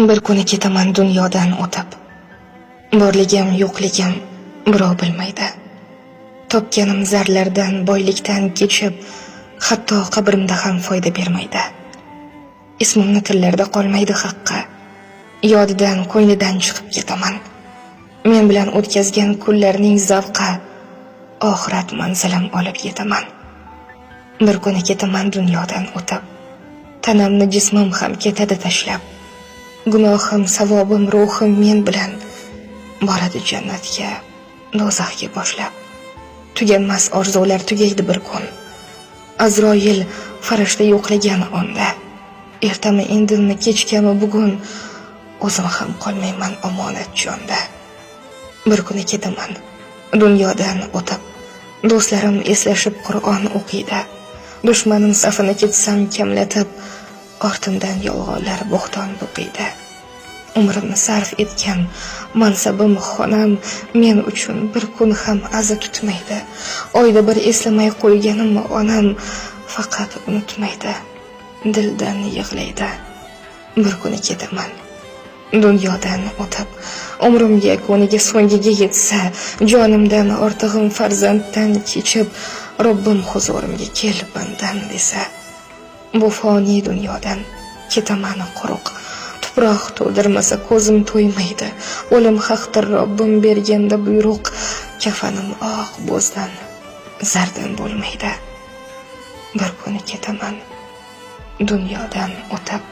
Bir kuni ketaman dunyodan o'tib. Borligim, yo'qligim birov bilmaydi. Topganim zarlardan, boylikdan kechib, hatto qabrimda ham foyda bermaydi. Ismimni tillarda qolmaydi haqqi. Yodidan, ko'nglidan chiqib ketaman. Men bilan o'tkazgan kunlarning zavqi, oxirat manzilim olib yetaman. Bir kuni ketaman dunyodan o'tib. Tanamni jismim ham ketadi tashlab. Gunohim, savobim, ruhim men bilan boradi jannatga, do'zaxga boshlab. Tuganmas orzular tugaydi bir kun. Azroil farishta yo'qlagan onda. Ertami indinmi, kechgami bugun, o'zim ham qolmayman omonat jonda. Bir kuni ketaman dunyodan o'tib. Do'stlarim eslashib Qur'on o'qiydi. Dushmanim safini ketsam kamlatib, ortimdan yolg'onlar bo'xton to'qiydi. Umrimni sarf etgan mansabim, xonam men uchun bir kun ham aza tutmaydi. Oyda bir eslamay qo'yganim onam faqat unutmaydi, dildan yig'laydi. Bir kuni ketaman dunyodan o'tib. Umrim yakuniga so'ngiga yetsa, jonimdan ortig'im farzanddan kechib, Robbim huzurimga kel bandam desa. Bu foniy dunyodan ketaman quruq. Tuproq to'ldirmasa ko'zim to'ymaydi. O'lim haqdir Robbim berganda buyruq. Kafanim oq bo'zdan, zardan bo'lmaydi. Bir kuni ketaman dunyodan o'tib.